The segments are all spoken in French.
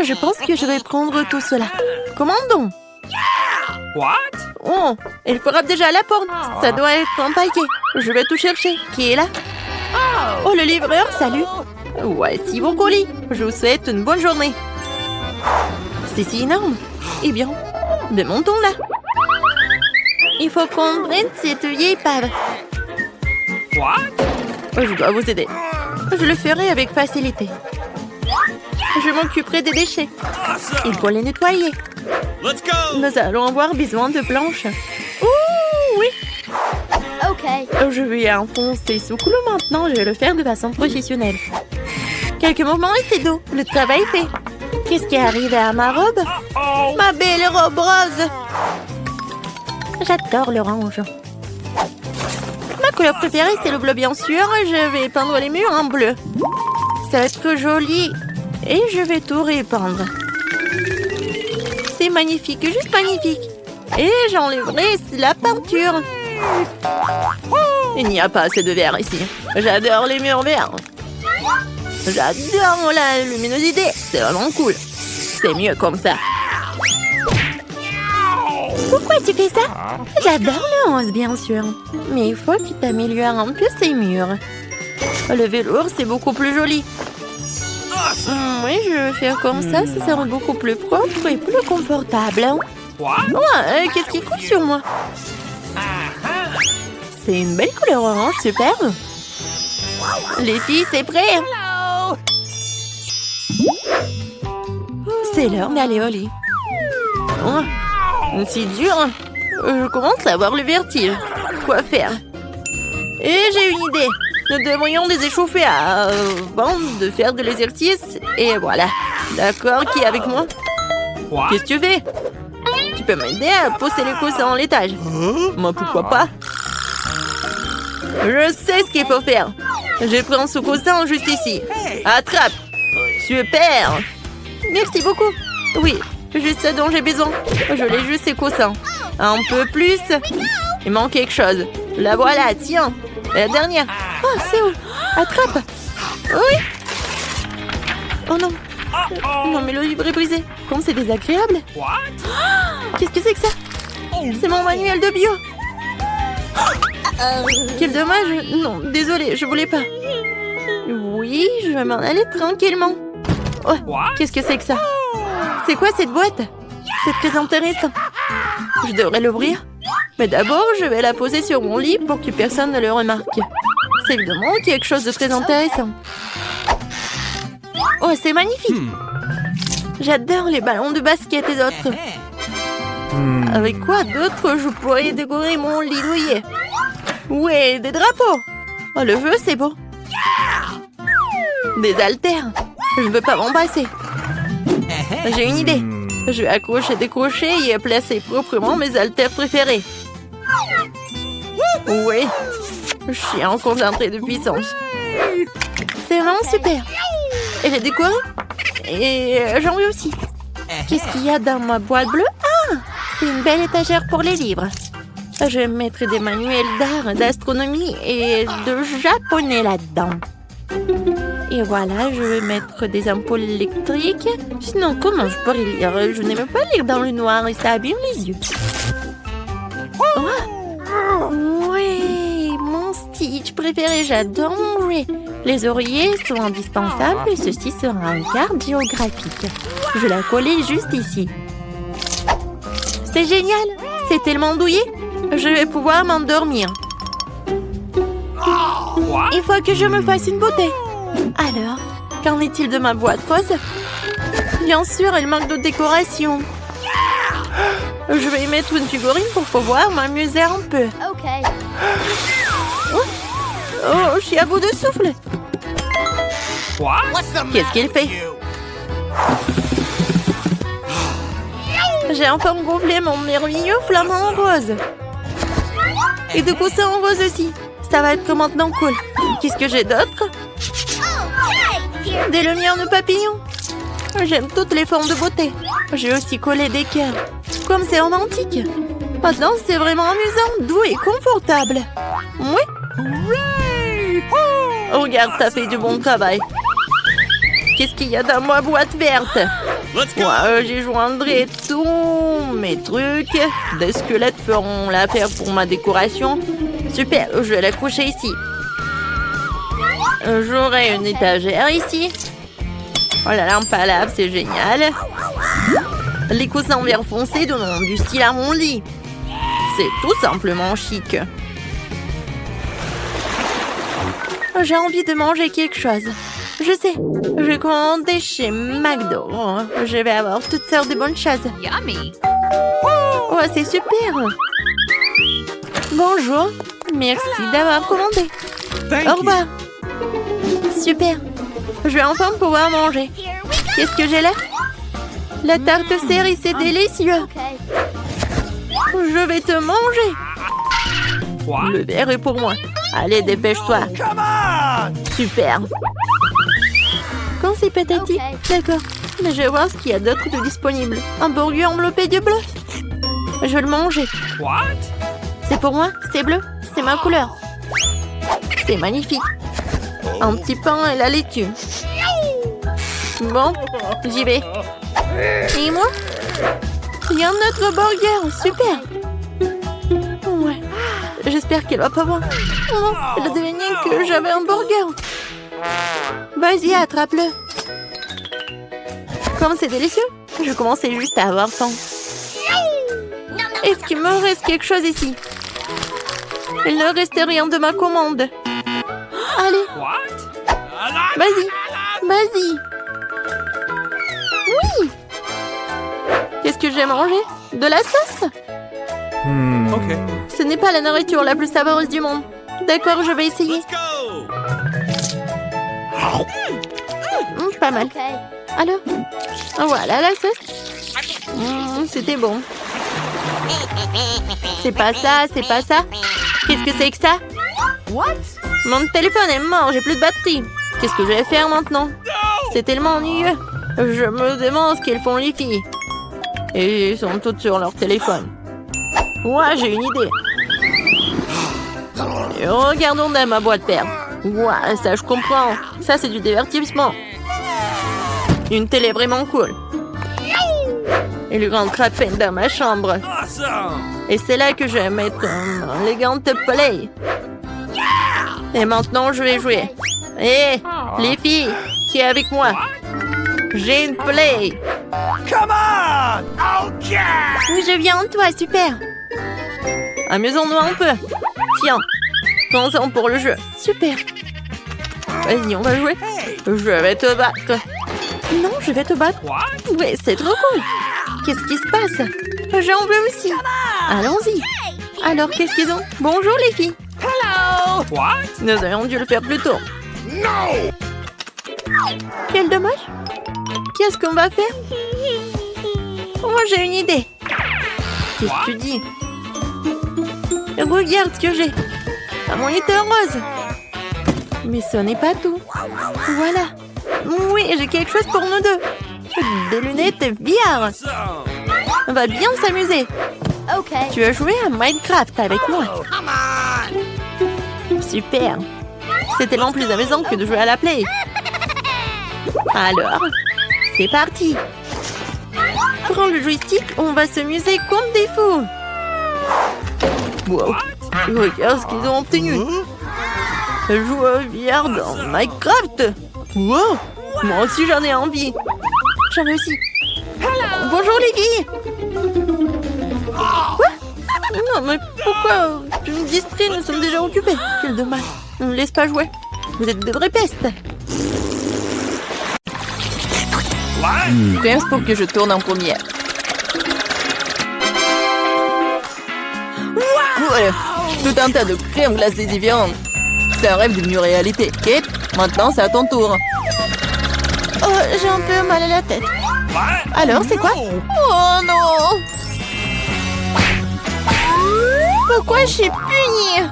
Je pense que je vais prendre tout cela. Commandons. What? Oh, il frappe déjà à la porte. Ça doit être un paquet. Je vais tout chercher. Qui est là? Oh, le livreur, salut. Voici vos colis. Je vous souhaite une bonne journée. C'est si énorme. Eh bien, démontons là. Il faut qu'on prenne cette vieille épave. What? Je dois vous aider. Je le ferai avec facilité. Je m'occuperai des déchets. Il faut les nettoyer. Let's go! Nous allons avoir besoin de planches. Ouh, oui. OK. Je vais enfoncer ce couloir maintenant. Je vais le faire de façon professionnelle. Quelques mouvements et c'est d'eau. Le travail est fait. Qu'est-ce qui est arrivé à ma robe? Oh! Ma belle robe rose. J'adore l'orange. Ma couleur préférée, c'est le bleu, bien sûr. Je vais peindre les murs en bleu. Ça va être joli. Et je vais tout répandre. C'est magnifique, juste magnifique. Et j'enlèverai la peinture. Il n'y a pas assez de vert ici. J'adore les murs verts. J'adore la luminosité. C'est vraiment cool. C'est mieux comme ça. Pourquoi tu fais ça? J'adore le 11, bien sûr. Mais il faut que tu t'améliores un peu ces murs. Le velours, c'est beaucoup plus joli. Oui, je vais faire comme ça sera beaucoup plus propre et plus confortable. What? Ouais, qu'est-ce qui coule sur moi? C'est une belle couleur orange, super. Les filles, c'est prêt. C'est l'heure d'aller au lit. Oh, c'est dur. Je commence à avoir le vertige. Quoi faire? Et j'ai une idée. Nous devrions les échauffer avant de faire de l'exercice. Et voilà. D'accord, qui est avec moi? What? Qu'est-ce que tu fais? Tu peux m'aider à poser les coussins en l'étage. Moi, pourquoi pas? Je sais ce qu'il faut faire. Je prends ce coussin juste ici. Attrape. Super. Merci beaucoup. Oui, juste ce dont j'ai besoin. Je l'ai juste ces coussins. Un peu plus. Il manque quelque chose. La voilà, tiens. La dernière. Oh, c'est où? Attrape. Oui. Oh non. Non, mais le livre est brisé. Comme c'est désagréable. What? Qu'est-ce que c'est que ça? C'est mon manuel de bio. Quel dommage. Non, désolée, je voulais pas. Oui, je vais m'en aller tranquillement. Oh, qu'est-ce que c'est que ça? C'est quoi cette boîte? C'est très intéressant. Je devrais l'ouvrir. Mais d'abord, je vais la poser sur mon lit pour que personne ne le remarque. C'est évidemment quelque chose de très intéressant. Oh, c'est magnifique. J'adore les ballons de basket et autres. Avec quoi d'autre je pourrais décorer mon lit douillet? Ouais, des drapeaux. Oh, le feu, c'est beau. Des haltères. Je ne veux pas m'en passer. J'ai une idée. Je vais accrocher des crochets et placer proprement mes haltères préférés. Oui, je suis en concentré de puissance. C'est vraiment super. Elle est décorée. Et j'en veux aussi. Qu'est-ce qu'il y a dans ma boîte bleue? Ah, c'est une belle étagère pour les livres. Je vais mettre des manuels d'art, d'astronomie et de japonais là-dedans. Et voilà, je vais mettre des ampoules électriques. Sinon, comment je pourrais lire? Je n'aime pas lire dans le noir et ça abîme les yeux. Oh, oui, mon Stitch préféré, j'adore manger. Les oreillers sont indispensables et ceci sera une carte géographique. Je vais la coller juste ici. C'est génial, c'est tellement douillet. Je vais pouvoir m'endormir. Il faut que je me fasse une beauté. Alors, qu'en est-il de ma boîte rose? Bien sûr, elle manque de décoration. Je vais y mettre une figurine pour pouvoir m'amuser un peu. OK. Oh, je suis à bout de souffle. Qu'est-ce qu'il fait? J'ai enfin gonflé mon merveilleux flamant rose. Et de coussins en rose aussi. Ça va être maintenant cool. Qu'est-ce que j'ai d'autre? Des lumières de papillons. J'aime toutes les formes de beauté. J'ai aussi collé des cœurs. Comme c'est romantique. Maintenant, c'est vraiment amusant, doux et confortable. Oui. Regarde, t'as fait du bon travail. Qu'est-ce qu'il y a dans ma boîte verte? Let's go. Ouais, j'y joindrai tous mes trucs. Des squelettes feront l'affaire pour ma décoration. Super, je vais l'accrocher ici. J'aurai une étagère ici. Oh, la lampe à lave, c'est génial. Les coussins en verre foncé donnent du style à mon lit. C'est tout simplement chic. J'ai envie de manger quelque chose. Je sais, je vais commander chez McDo. Je vais avoir toutes sortes de bonnes choses. Yummy. Oh, c'est super. Bonjour, merci d'avoir commandé. Thank Au you. revoir. Super, je vais enfin pouvoir manger. Qu'est-ce que j'ai là? La tarte cerise, c'est délicieux. Je vais te manger. What? Le verre est pour moi. Allez, dépêche-toi. Come on. Super. Quand c'est pathétique, d'accord. Mais je vais voir ce qu'il y a d'autre de disponible. Un burger enveloppé de bleu. Je vais le manger. What? C'est pour moi, c'est bleu, c'est ma couleur. C'est magnifique. Un petit pain et la laitue. Bon, j'y vais. Et moi? Il y a un autre burger, super. Ouais. J'espère qu'elle va pas voir. Non, elle a deviné que j'avais un burger. Vas-y, attrape-le. Comme c'est délicieux. Je commençais juste à avoir faim. Est-ce qu'il me reste quelque chose ici? Il ne reste rien de ma commande. Allez, What? vas-y, vas-y. Oui. Qu'est-ce que j'ai mangé? De la sauce? Okay. Ce n'est pas la nourriture la plus savoureuse du monde. D'accord, je vais essayer. Let's go. Pas mal. Alors, voilà la sauce. C'était bon. C'est pas ça, c'est pas ça. Qu'est-ce que c'est que ça? What? Mon téléphone est mort, j'ai plus de batterie. Qu'est-ce que je vais faire maintenant? C'est tellement ennuyeux. Je me demande ce qu'elles font les filles. Et elles sont toutes sur leur téléphone. Ouais, j'ai une idée. Et regardons dans ma boîte père. Ouais, ça je comprends. Ça c'est du divertissement. Une télé vraiment cool. Il rentre à peine dans ma chambre. Awesome. Et c'est là que je vais mettre un élégante play. Et maintenant, je vais jouer. Hé, les filles, qui est avec moi? J'ai une play. Come on. Okay. Oui, je viens, toi, super. Amusons-nous un peu. Tiens, commençons pour le jeu. Super. Vas-y, on va jouer. Je vais te battre. Non, je vais te battre. What? Ouais, c'est trop cool. Qu'est-ce qui se passe? J'en veux aussi. Allons-y. Alors, qu'est-ce qu'ils ont? Bonjour, les filles. Hello. What? Nous aurions dû le faire plus tôt. No. Quel dommage. Qu'est-ce qu'on va faire? Moi, j'ai une idée. Qu'est-ce que tu dis? Regarde ce que j'ai. Un moniteur rose. Mais ce n'est pas tout. Voilà. Oui, j'ai quelque chose pour nous deux. Des lunettes VR. Awesome. On va bien s'amuser. Okay. Tu veux jouer à Minecraft avec moi? Come on. Super. C'est tellement plus amusant que de jouer à la play. Alors, c'est parti. Prends le joystick, on va s'amuser comme des fous. Wow. Regarde ce qu'ils ont obtenu. Jouer VR dans Minecraft. Wow. Moi aussi j'en ai envie. J'ai réussi. Bonjour les filles. Quoi? Non mais pourquoi tu me distrais? Nous sommes déjà occupés. Quel dommage. Ne me laisse pas jouer. Vous êtes de vraies pestes. What? Pense pour que je tourne en première. Voilà. Tout un tas de crèmes glacées différentes. C'est un rêve devenu réalité. Kate, maintenant c'est à ton tour. Oh, j'ai un peu mal à la tête. What? Alors, c'est quoi? Oh non! Pourquoi je suis punie?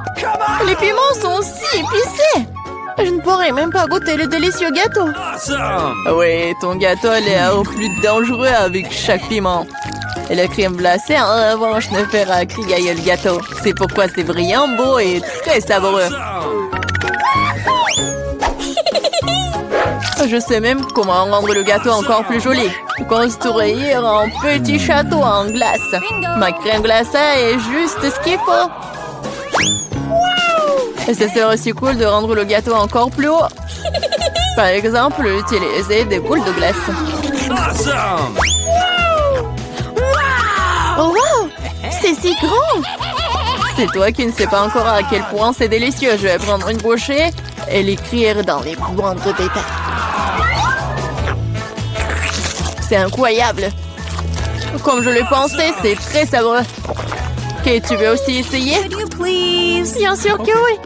Les piments sont si épicés! Je ne pourrais même pas goûter le délicieux gâteau. Awesome. Oui, ton gâteau a l'air plus dangereux avec chaque piment. Et la crème glacée, en revanche, ne fera crigailler le gâteau. C'est pourquoi c'est brillant, beau et très savoureux. Awesome. Je sais même comment rendre le gâteau encore plus joli. Construire un petit château en glace. Ma crème glacée est juste ce qu'il faut. Et ce serait aussi cool de rendre le gâteau encore plus haut. Par exemple, utiliser des boules de glace. Awesome! Oh wow! C'est si grand! C'est toi qui ne sais pas encore à quel point c'est délicieux. Je vais prendre une bouchée et l'écrire dans les moindres détails. C'est incroyable! Comme je le pensais, c'est très savoureux. Ok, tu veux aussi essayer? Bien sûr que oui!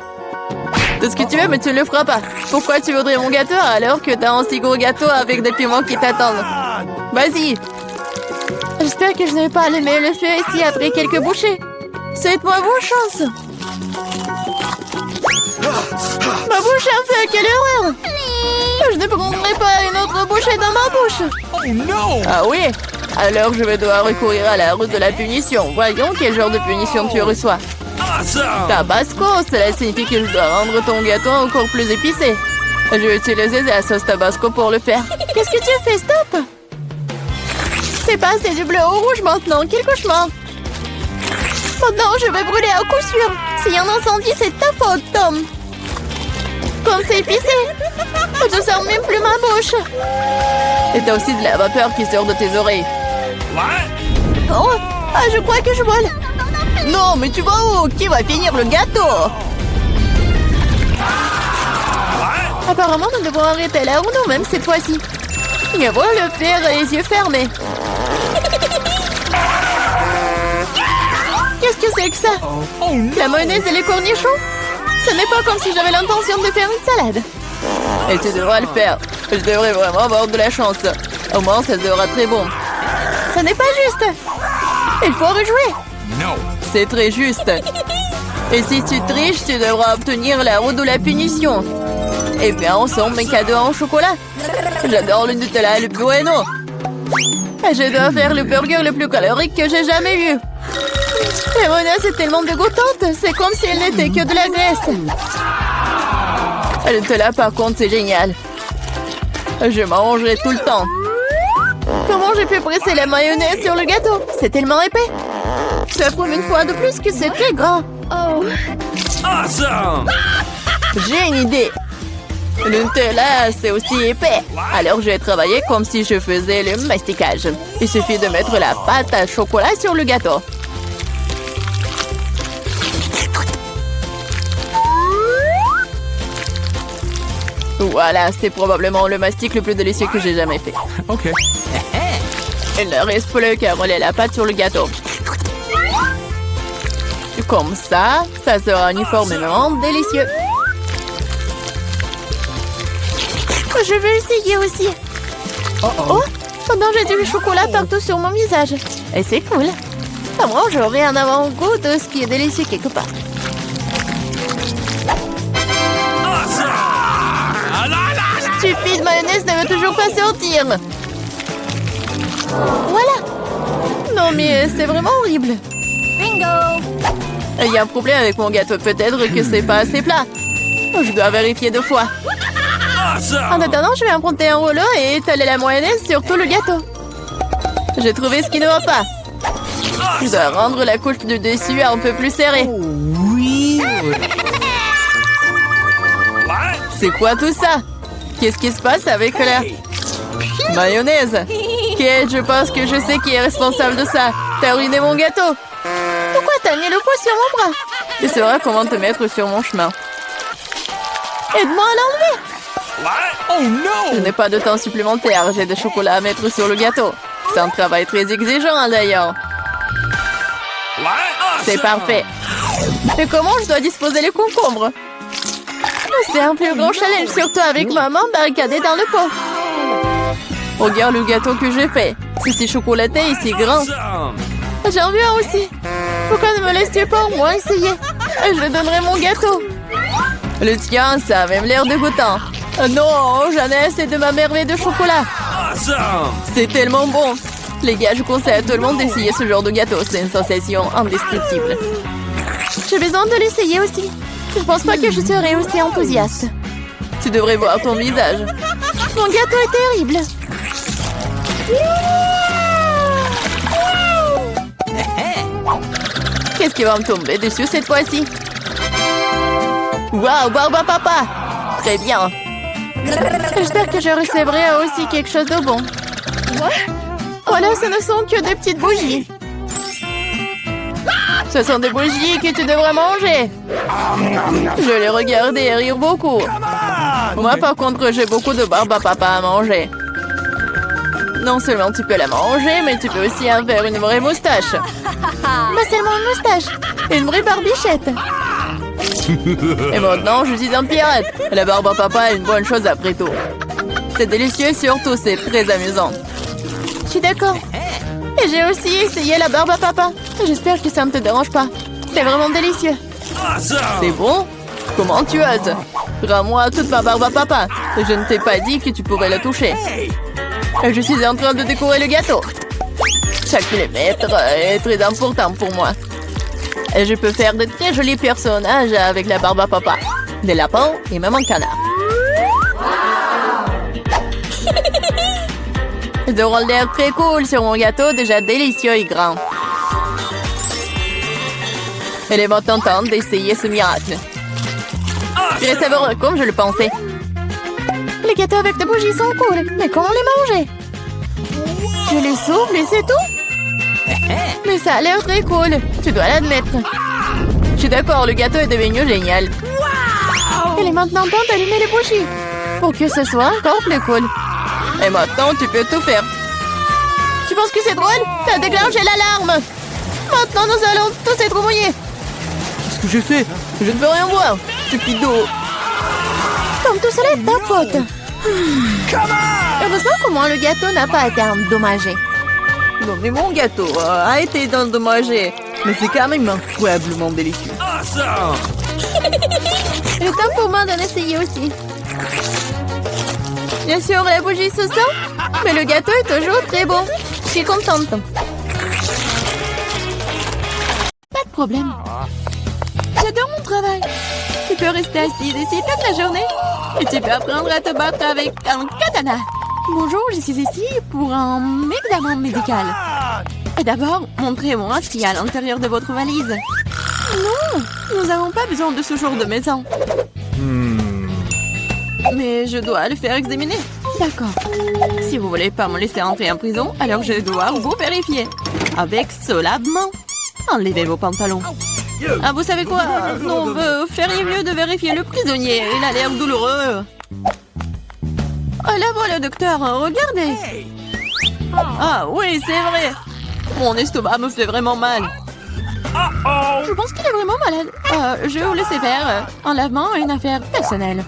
Tout ce que tu veux, mais tu ne le feras pas. Pourquoi tu voudrais mon gâteau alors que t'as un si gros gâteau avec des piments qui t'attendent? Vas-y! J'espère que je ne vais pas allumer le feu ici après quelques bouchées. Souhaite-moi bonne chance! Ma bouche a fait, quelle horreur! Je ne prendrai pas une autre bouchée dans ma bouche! Oh no! Ah oui? Alors je vais devoir recourir à la route de la punition. Voyons quel genre de punition tu reçois. Awesome! Tabasco, cela signifie que je dois rendre ton gâteau encore plus épicé. Je vais utiliser la sauce Tabasco pour le faire. Qu'est-ce que tu fais? Stop! C'est passé du bleu au rouge maintenant. Quel cauchemar! Oh non, je vais brûler à coup sûr. S'il y a un incendie, c'est ta faute, Tom. Comme c'est épicé. Je sens même plus ma bouche. Et t'as aussi de la vapeur qui sort de tes oreilles. What? Oh, ah, je crois que je vole. Non, mais tu vas où? Qui va finir le gâteau? What? Apparemment, nous devons arrêter la roue nous-mêmes cette fois-ci. Je vois le faire les yeux fermés. Qu'est-ce que c'est que ça? Oh no! La mayonnaise et les cornichons? Ce n'est pas comme si j'avais l'intention de faire une salade. Et tu devras le faire. Je devrais vraiment avoir de la chance. Au moins, ça sera très bon. Ce n'est pas juste. Il faut rejouer. No! C'est très juste. Et si tu triches, tu devras obtenir la roue de la punition. Et bien, ensemble, mes cadeaux en chocolat. J'adore le Nutella et le Bueno. Et je dois faire le burger le plus calorique que j'ai jamais vu. La mayonnaise est tellement dégoûtante. C'est comme si elle n'était que de la graisse. Le Nutella, par contre, c'est génial. Je mangerai tout le temps. Comment j'ai pu presser la mayonnaise sur le gâteau? C'est tellement épais. Ça prouve une fois de plus que c'est très grand. Oh. Awesome! J'ai une idée. Le Nutella, c'est aussi épais. Alors je vais travailler comme si je faisais le masticage. Il suffit de mettre la pâte à chocolat sur le gâteau. Voilà, c'est probablement le mastic le plus délicieux que j'ai jamais fait. Okay. Il ne reste plus qu'à rouler la pâte sur le gâteau. Comme ça, ça sera uniformément délicieux. Je veux essayer aussi. Oh, pendant j'ai du chocolat partout sur mon visage. Et c'est cool. À moi, j'aurai un avant-goût de ce qui est délicieux quelque part. Awesome! Ah, la, la, la. Stupide mayonnaise ne veut toujours pas sortir. Voilà. Non mais c'est vraiment horrible. Bingo! Il y a un problème avec mon gâteau. Peut-être que c'est pas assez plat. Je dois vérifier 2 fois. En Awesome! attendant, je vais emprunter un rouleau et étaler la mayonnaise sur tout le gâteau. J'ai trouvé ce qui ne va pas. Je dois rendre la couche du dessus un peu plus serrée. What? C'est quoi tout ça? Qu'est-ce qui se passe avec la mayonnaise? Kate, je pense que je sais qui est responsable de ça. T'as ruiné mon gâteau. Pourquoi t'as mis le poids sur mon bras? Tu sauras comment te mettre sur mon chemin. Aide-moi à l'enlever. What? Oh Je no! n'ai pas de temps supplémentaire. J'ai des chocolats à mettre sur le gâteau. C'est un travail très exigeant d'ailleurs. What? Awesome! C'est parfait. Mais comment je dois disposer les concombres? C'est un plus grand challenge, surtout avec maman barricadée dans le pot. Regarde le gâteau que j'ai fait. C'est si chocolaté et si grand. Awesome! J'en veux un aussi. Pourquoi ne me laisses-tu pas au moins essayer? Je donnerai mon gâteau. Le tien, ça a même l'air dégoûtant. Non, j'en ai assez de ma merveille de chocolat. Awesome! C'est tellement bon. Les gars, je conseille à tout le monde d'essayer ce genre de gâteau. C'est une sensation indescriptible. J'ai besoin de l'essayer aussi. Je pense pas que je serai aussi enthousiaste. Tu devrais voir ton visage. Mon gâteau est terrible. Qu'est-ce qui va me tomber dessus cette fois-ci? Waouh, Barba Papa! Très bien. J'espère que je recevrai aussi quelque chose de bon. Voilà, ce ne sont que des petites bougies. Ce sont des bougies que tu devrais manger. Je les regardais et rire beaucoup. Moi, par contre, j'ai beaucoup de barbe à papa à manger. Non seulement tu peux la manger, mais tu peux aussi en faire une vraie moustache. Mais seulement une moustache. Une vraie barbichette. Et maintenant, je suis un pirate. La barbe à papa est une bonne chose après tout. C'est délicieux et surtout, c'est très amusant. Je suis d'accord. Et j'ai aussi essayé la barbe à papa. J'espère que ça ne te dérange pas. C'est vraiment délicieux. C'est bon? Comment tu oses? Rends-moi toute ma barbe à papa. Je ne t'ai pas dit que tu pourrais la toucher. Je suis en train de décorer le gâteau. Chaque millimètre est très important pour moi. Et je peux faire de très jolis personnages avec la barbe à papa. Des lapins et même un canard. De rôle d'air très cool sur mon gâteau déjà délicieux et grand. Elle est maintenant temps d'essayer ce miracle. Très savoureux comme je le pensais. Les gâteaux avec des bougies sont cool, mais comment les manger? Je les souffle et c'est tout? Mais ça a l'air très cool, tu dois l'admettre. Je suis d'accord, le gâteau est devenu génial. Il est maintenant temps d'allumer les bougies, pour que ce soit encore plus cool. Et maintenant, tu peux tout faire. Tu penses que c'est drôle? T'as déclenché l'alarme. Maintenant, nous allons tous être mouillés. Qu'est-ce que j'ai fait? Je ne peux rien voir, stupido. Comme tout cela est ta faute. Heureusement qu'au moins le gâteau n'a pas été endommagé. Non, mais mon gâteau a été endommagé. Mais c'est quand même incroyablement délicieux. Il est temps pour moi d'en essayer aussi. Bien sûr, la bougie se sent, mais le gâteau est toujours très bon. Je suis contente. Pas de problème. J'adore mon travail. Tu peux rester assise ici toute la journée et tu peux apprendre à te battre avec un katana. Bonjour, je suis ici pour un examen médical. Et d'abord, montrez-moi ce qu'il y a à l'intérieur de votre valise. Non, nous n'avons pas besoin de ce genre de maison. Mais je dois le faire examiner. D'accord. Si vous voulez pas me laisser entrer en prison, alors je dois vous vérifier. Avec ce lavement. Enlevez vos pantalons. Ah, vous savez quoi? Non, vous feriez mieux de vérifier le prisonnier. Il a l'air douloureux. Oh, là voilà, docteur. Regardez. Ah oui, c'est vrai. Mon estomac me fait vraiment mal. Je pense qu'il est vraiment malade. Je vais vous laisser faire. Un lavement est une affaire personnelle.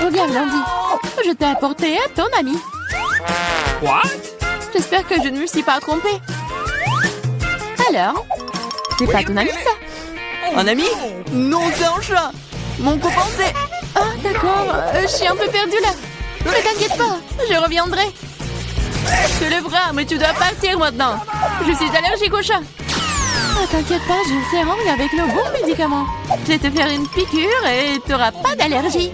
Regarde, Andy. Je t'ai apporté à ton ami. What? J'espère que je ne me suis pas trompée. Alors, c'est pas ton ami, ça? Un ami? Non, c'est un chat. Mon copain, c'est... Ah, d'accord. Je suis un peu perdue, là. Mais t'inquiète pas, je reviendrai. Je te le bras, mais tu dois partir maintenant. Je suis allergique au chat. Ah, t'inquiète pas, je serai avec le bon médicament. Je vais te faire une piqûre et t'auras pas d'allergie.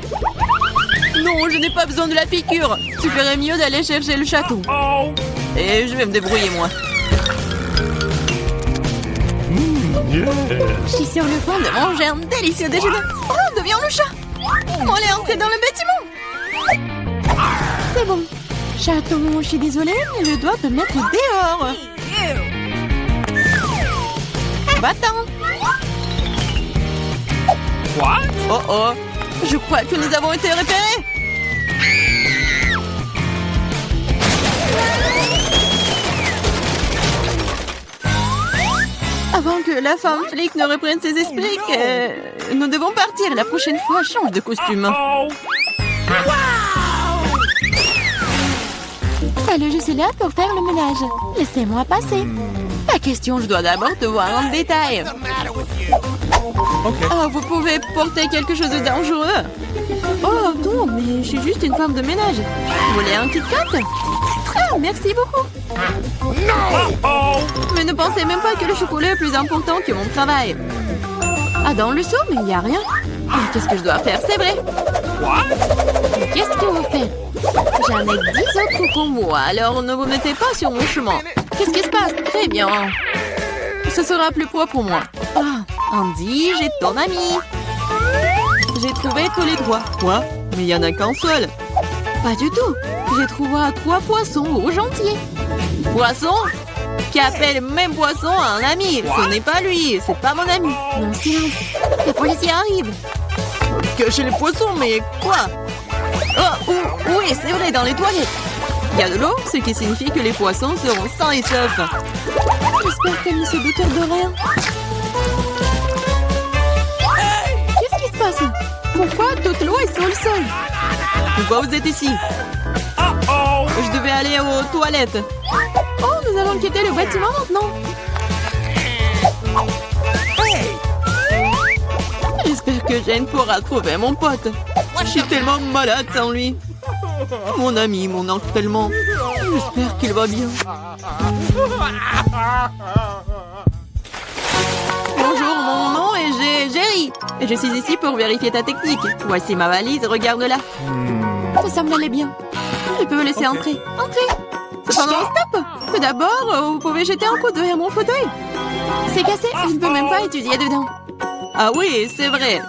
Non, je n'ai pas besoin de la piqûre. Tu ferais mieux d'aller chercher le chaton. Et je vais me débrouiller, moi. Je suis sur le point de manger un délicieux déjeuner. Oh, deviens le chat. On est entré dans le bâtiment. C'est bon. Chaton, je suis désolée, mais je dois te mettre dehors. Va-t'en. What? Oh oh, je crois que nous avons été repérés. Avant que la femme flic ne reprenne ses esprits, nous devons partir. La prochaine fois, change de costume. Salut, je suis là pour faire le ménage. Laissez-moi passer. Pas question, je dois d'abord te voir en détail. Oh, vous pouvez porter quelque chose de dangereux. Oh non, mais je suis juste une femme de ménage. Vous voulez un Kit Kat? Ah, merci beaucoup. Mais ne pensez même pas que le chocolat est plus important que mon travail. Ah, dans le seau, mais il n'y a rien. Oh, qu'est-ce que je dois faire? C'est vrai. What? Qu'est-ce que vous faites? J'en ai 10 autres pour moi, alors ne vous mettez pas sur mon chemin. Qu'est-ce qui se passe? Très bien. Ce sera plus propre pour moi. Ah, Andy, j'ai ton ami. J'ai trouvé tous les 3. Quoi? Mais il n'y en a qu'un seul. Pas du tout. J'ai trouvé 3 poissons rouges entiers. Poisson? Qui appelle même poisson à un ami. Ce n'est pas lui, c'est pas mon ami. Non, silence. Les policiers arrivent. Cachez les poissons, mais quoi? Oh, oui, c'est vrai, dans les toilettes. Il y a de l'eau, ce qui signifie que les poissons seront sains et saufs. J'espère qu'elle ne se doute de rien. Qu'est-ce qui se passe? Pourquoi toute l'eau est sur le sol? Pourquoi vous êtes ici? Uh-oh! Je devais aller aux toilettes. Oh, nous allons quitter le bâtiment maintenant. J'espère que Jane pourra trouver mon pote. Je suis tellement malade sans lui. Mon ami m'en manque tellement. J'espère qu'il va bien. Bonjour, mon nom est Jerry. Et je suis ici pour vérifier ta technique. Voici ma valise, regarde-la. Ça semble aller bien. Je peux vous laisser entrer. Entrez. Cependant, stop. Tout d'abord, vous pouvez jeter un coup d'œil à mon fauteuil. C'est cassé, je ne peux même pas étudier dedans. Ah oui, c'est vrai.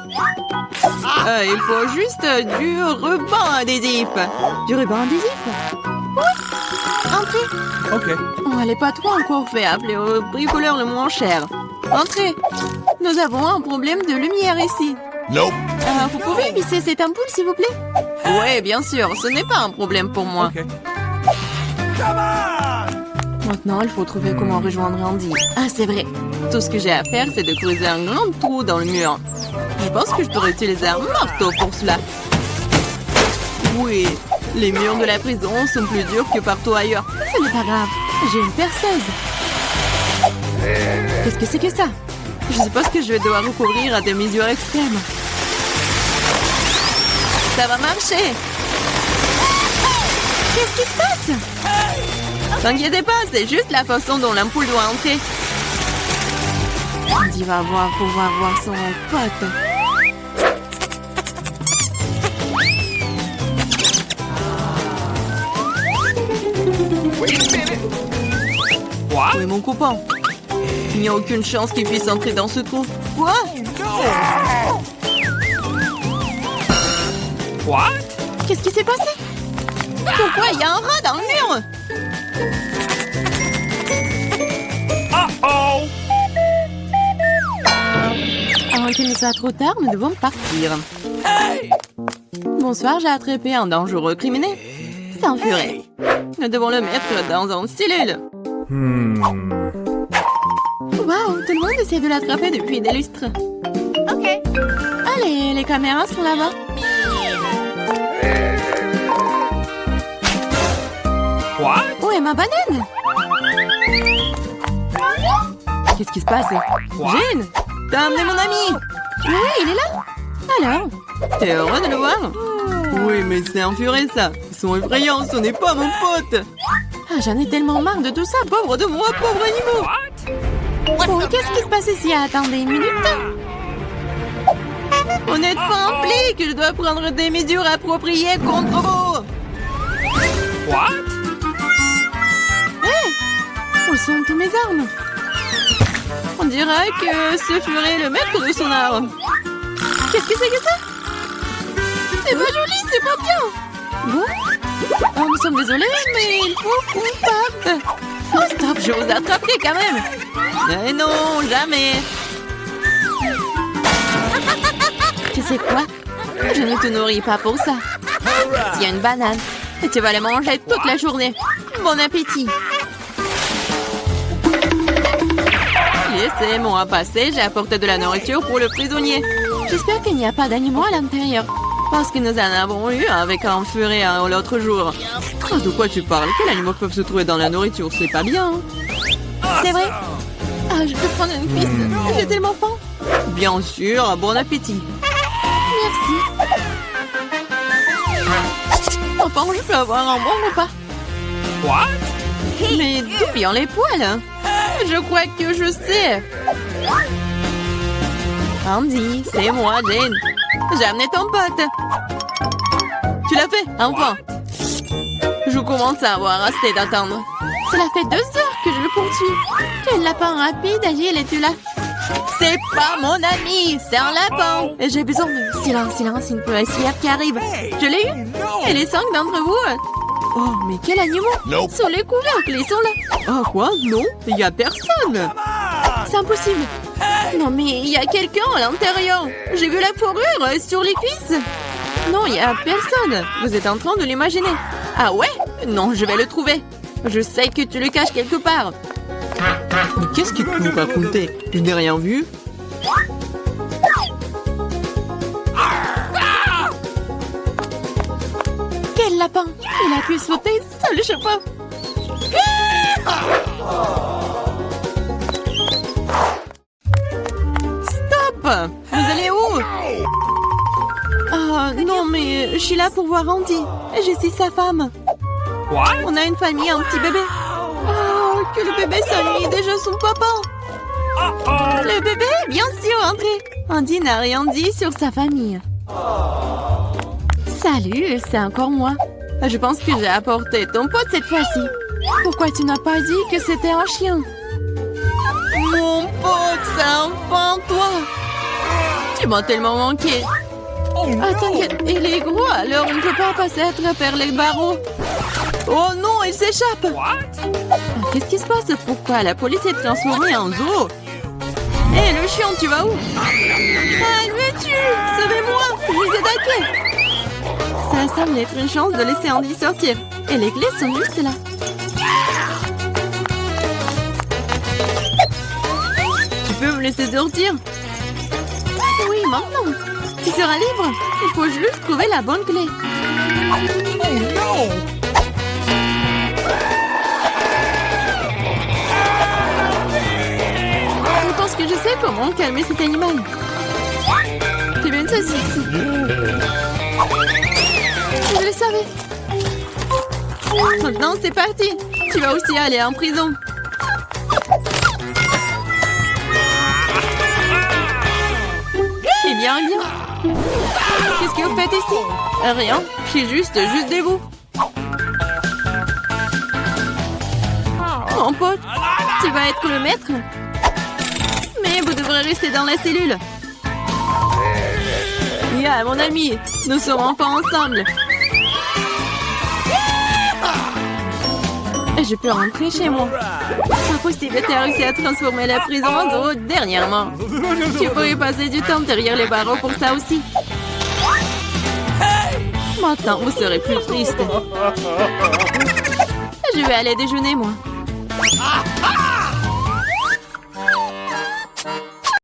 Il faut juste du ruban adhésif. Du ruban adhésif? Oui. Entrez. OK. Oh, elle n'est pas trop encore fait appeler au bricoleur le moins cher. Entrez. Nous avons un problème de lumière ici. Nope. Vous pouvez visser cette ampoule, s'il vous plaît? Oui, bien sûr. Ce n'est pas un problème pour moi. OK. Maintenant, il faut trouver comment rejoindre Andy. Ah, c'est vrai. Tout ce que j'ai à faire, c'est de creuser un grand trou dans le mur. Je pense que je pourrais utiliser un marteau pour cela. Oui, les murs de la prison sont plus durs que partout ailleurs. Ce n'est pas grave. J'ai une perceuse. Qu'est-ce que c'est que ça? Je suppose que je vais devoir recouvrir à des mesures extrêmes. Ça va marcher. Qu'est-ce qui se passe? T'inquiétez pas, c'est juste la façon dont l'ampoule doit entrer. Andy va pouvoir voir son pote. What? Où est mon copain? Il n'y a aucune chance qu'il puisse entrer dans ce trou. Quoi? What? Qu'est-ce qui s'est passé? Pourquoi il y a un rat dans le mur? Uh-oh! Avant qu'il ne soit trop tard, nous devons partir. Bonsoir, j'ai attrapé un dangereux criminel. C'est un furet. Nous devons le mettre dans une cellule. Waouh, tout le monde essaie de l'attraper depuis des lustres. OK. Allez, les caméras sont là-bas. What? Où est ma banane? Qu'est-ce qui se passe? Jane, t'as amené mon ami? Oui, il est là. Alors, t'es heureux de le voir? Oui, mais c'est un furet, ça. Ils sont effrayants, ce n'est pas mon pote. Ah, j'en ai tellement marre de tout ça, pauvre de moi, pauvre animal. What? Oh, qu'est-ce qui se passe ici? Attendez une minute. Vous n'êtes pas un flic, je dois prendre des mesures appropriées contre vous. What? Où sont tous mes armes? On dirait que ce furet est le maître de son arme. Qu'est-ce que c'est que ça? C'est pas joli, c'est pas bien. Bon. Oh, nous sommes désolés, mais il faut coupable. Oh, stop, je vous attraperai quand même. Mais non, jamais. Tu sais quoi? Je ne te nourris pas pour ça. S'il y a une banane, et tu vas la manger toute la journée. Bon appétit. Laissez-moi passer, j'ai apporté de la nourriture pour le prisonnier. J'espère qu'il n'y a pas d'animaux à l'intérieur. Parce que nous en avons eu avec un furet l'autre jour. Ah, de quoi tu parles? Quels animaux peuvent se trouver dans la nourriture? C'est pas bien. C'est vrai? Ah, je peux prendre une piste. J'ai tellement faim. Bien sûr, bon appétit. Merci. Enfin, je peux avoir un bon repas. What? Mais d'où viennent les poils? Je crois que je sais. Andy, c'est moi, Jane. J'ai amené ton pote. l'as fait, enfin. Je commence à avoir assez d'attendre. Cela fait 2 heures que je le poursuis. Quel lapin rapide, agile es-tu là? C'est pas mon ami, c'est un lapin. Et j'ai besoin de... Silence, une policière qui arrive. Je l'ai eu. Et les 5 d'entre vous... Oh, mais quel animal! Nope. Sur les couvercles, ils sont là. Oh, quoi? Non, il y a personne. C'est impossible. Non, mais il y a quelqu'un à l'intérieur. J'ai vu la fourrure sur les cuisses. Non, il y a personne. Vous êtes en train de l'imaginer. Ah ouais? Non, je vais le trouver. Je sais que tu le caches quelque part. Mais qu'est-ce que tu nous racontais? Je n'ai rien vu. Quel lapin! Il a pu sauter sur le chapeau. Stop! Vous allez où? Oh non, mais je suis là pour voir Andy. Je suis sa femme. What? On a une famille, un petit bébé. Oh, que le bébé s'ennuie déjà son papa. Uh-oh. Le bébé, bien sûr, André. Andy n'a rien dit sur sa famille. Salut, c'est encore moi. Je pense que j'ai apporté ton pote cette fois-ci. Pourquoi tu n'as pas dit que c'était un chien? Mon pote, c'est enfin toi. Tu m'as tellement manqué. Oh no. Ah, t'inquiète, il est gros, alors on ne peut pas passer à travers les barreaux. Oh non, il s'échappe. What? Qu'est-ce qui se passe? Pourquoi la police est transformée en zoo? Hé, le chien, tu vas où? Ah, il me tue! Sauvez-moi! Je vous ai attaqué! Ça semble être une chance de laisser Andy sortir. Et les clés sont juste là. Tu peux me laisser sortir? Oui, maintenant. Tu seras libre. Il faut juste trouver la bonne clé. Oh no. Je pense que je sais comment calmer cet animal. Tu veux une saucisse? Je le savais. Maintenant, c'est parti. Tu vas aussi aller en prison. Eh bien, qu'est-ce que vous faites ici? Rien. Je suis juste debout. Mon pote, tu vas être le maître? Mais vous devrez rester dans la cellule. Yeah, mon ami, nous sommes enfin ensemble. Je peux rentrer chez moi. Impossible, tu as réussi à transformer la prison en zoo dernièrement. Tu pourrais passer du temps derrière les barreaux pour ça aussi. Maintenant, vous serez plus triste. Je vais aller déjeuner, moi.